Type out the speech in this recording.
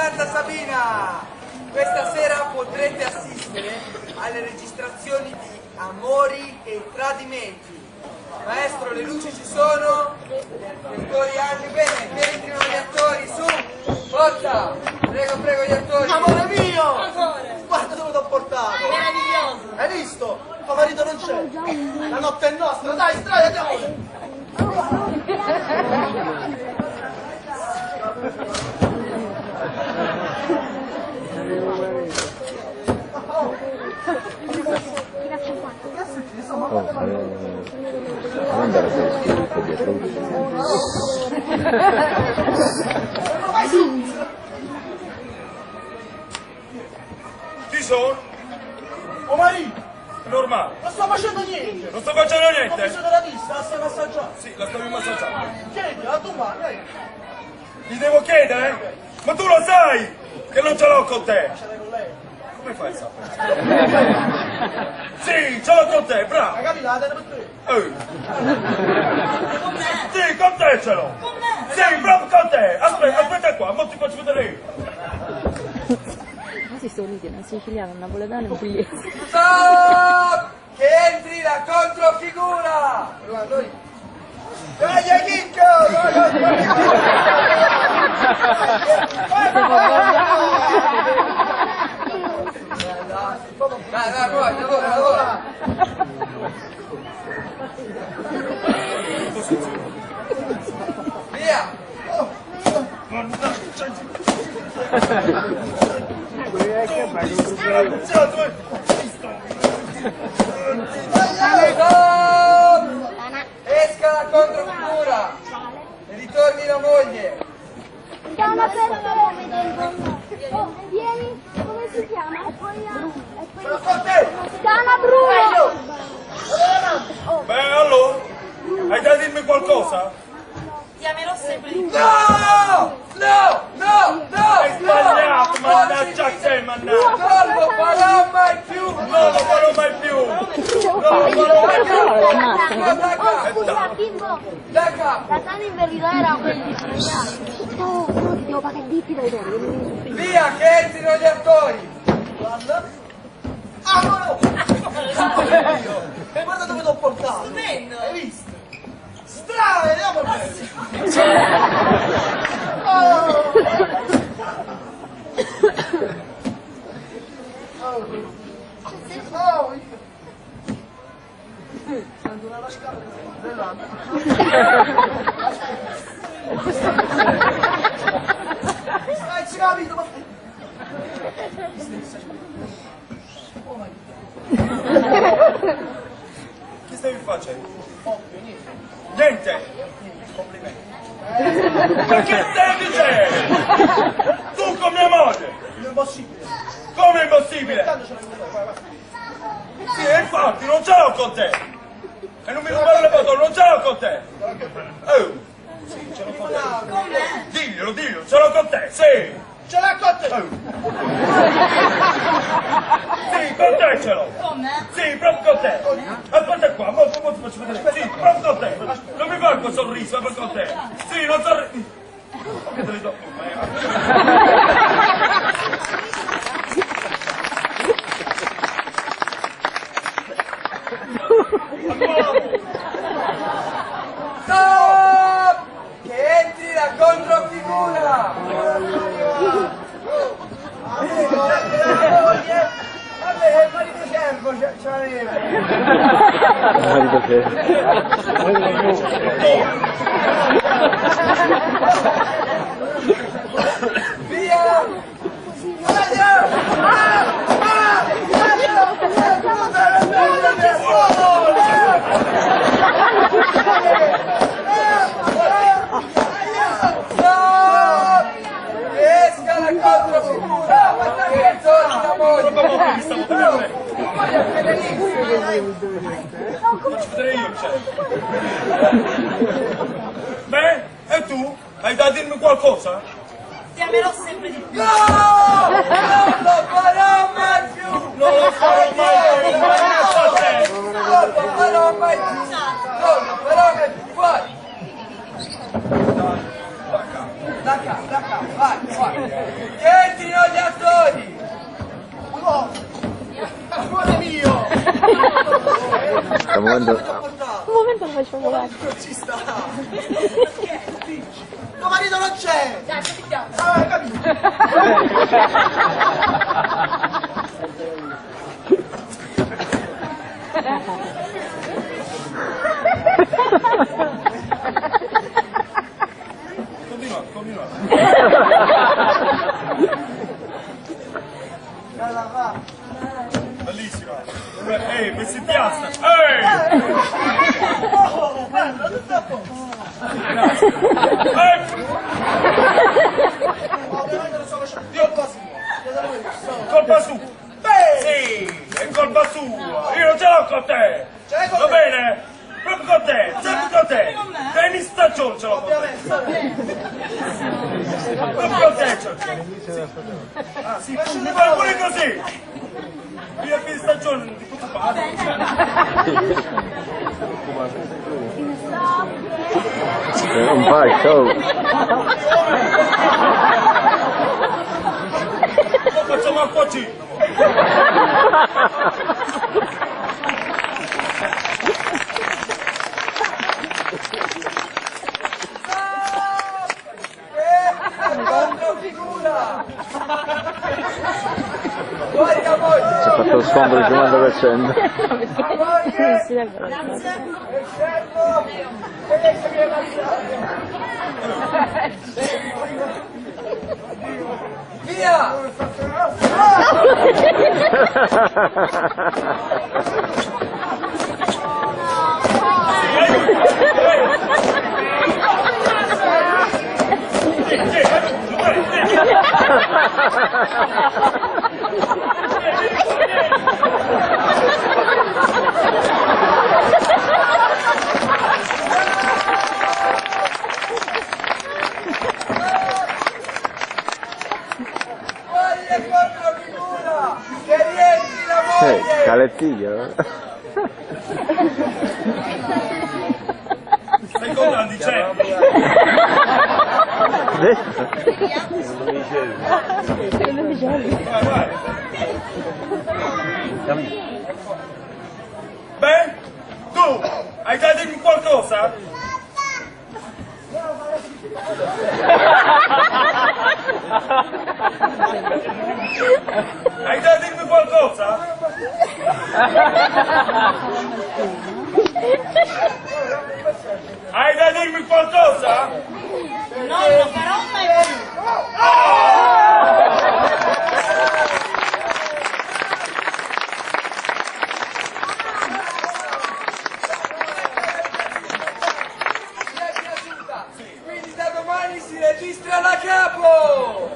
Santa Sabina! Questa sera potrete assistere alle registrazioni di amori e tradimenti. Maestro, le luci ci sono? Gli attori anche? Bene, che entrino gli attori, su! Forza! Prego, prego gli attori! Amore mio! Amore! Guarda dove t'ho portato! Meraviglioso! Hai visto? Tuo marito non c'è! La notte è nostra! Dai, strada, andiamo! Non andare a fare dietro. Chi sono? Oh marito! È normale. Non sto facendo niente! Non sto facendo Ho niente? bisogno della vista, la stai massaggiando! Sì, la stavi massaggiando. Chiedi, a tu mano, Gli devo chiedere? Ma tu lo sai che non ce l'ho con te. ce l'hai con lei! Come fai a sapere? Sì, ce l'ho con te, bravo. La capillata per te! Con me! Sì, con te ce l'ho. Con me! Sì, proprio con te. Aspetta qua, mo ti faccio vedere io. Si sto uniti, una siciliana, un napoletano e un pugliese. Stop! Che entri la controfigura! Guarda, noi! Dai, Chicco! Dai, vai, lavora! Via! Stop! Esca la controfigura! E ritorni la moglie! Da una persona vieni, come si chiama? Dana Bruno! Beh, allora, hai da dirmi qualcosa? Ti amerò sempre di più! No! No! No! No! Hai sbagliato, mannaggia a te, mannaggia! Non lo farò mai più! Non lo farò mai più! Non lo farò mai più! Oh, scusa, Kimbo! Daca! La sana in verità era quelli di Francesco. Oh, no, ti devo pagare ditti dai denti. Via, che entrino gli attori! Guarda! Amore! Guarda dove t'ho portato! Stupendo! Hai visto? Strada, andiamo a vedere! Dai, ci capito, ma... Che stavi facendo? Ovvio, niente. Niente! Complimenti. Ma che stai dicendo? Tu con mia moglie! Non è impossibile. Come è impossibile? Tanto ce l'hai con te, vai, vai. Sì, e infatti non ce l'ho con te! E non mi rubare le parole, non ce l'ho con te! Oh! Sì, ce l'ho con te. Con me! Diglielo, ce l'ho con te, sì! Ce l'hai con te. Sì, con te ce l'ho! Con me! Sì, proprio con te! Aspetta qua, mo ti faccio vedere! Sì, proprio con te! Non mi fai quel sorriso, è per con te! Sì, non sorridi! Che te li do? Stop! Che entri la controfigura! Vabbè, marito cervo, c'aveva! Via! Stop! Esca la controfigura! Che torni la moglie! Moglie Federico! Faccio vedere io, Beh, e tu? Hai da dirmi qualcosa? Ti amerò sempre di più! No! Non lo farò mai più! Non lo farò mai più! Non lo farò mai più! Non lo farò mai più! Fuori! da capo, vai. Che entrino gli attori. Amore mio! Stiamo andando... Un momento lo faccio volare. Non ci sta. Tuo marito non c'è! Dai, capitiamo. Ah, capito! Continua. Bellissima. Ehi, vestitiazza. Ehi! Oh, bello, tutto a posto! Ovviamente non sto facendo colpa sua. Colpa sua. Sì, è colpa sua. Io non ce l'ho con te. Ce l'hai con Va me? bene? Proprio con te, sempre con te. Prendi stagione ce l'ho con te. Proprio con te ce l'ho. Ah sì, mi fai pure così. Io a fine stagione non ti posso fare. Un falso. Lo facciamo a cuocire. Controfigura. Guarda moglie. Si è fatto lo scontro del 50%. Non si deve fare. Esterno. E adesso viene lanciato. Via. Moglie controfigura. Che rientri la moglie. Calettiglio. Stai contraddicendo. Non dicevi. Vai. Beh, tu hai da dirmi qualcosa? Hai da dirmi qualcosa? Hai da dirmi qualcosa? Non lo farò mai più. Quindi da domani si registra la capo!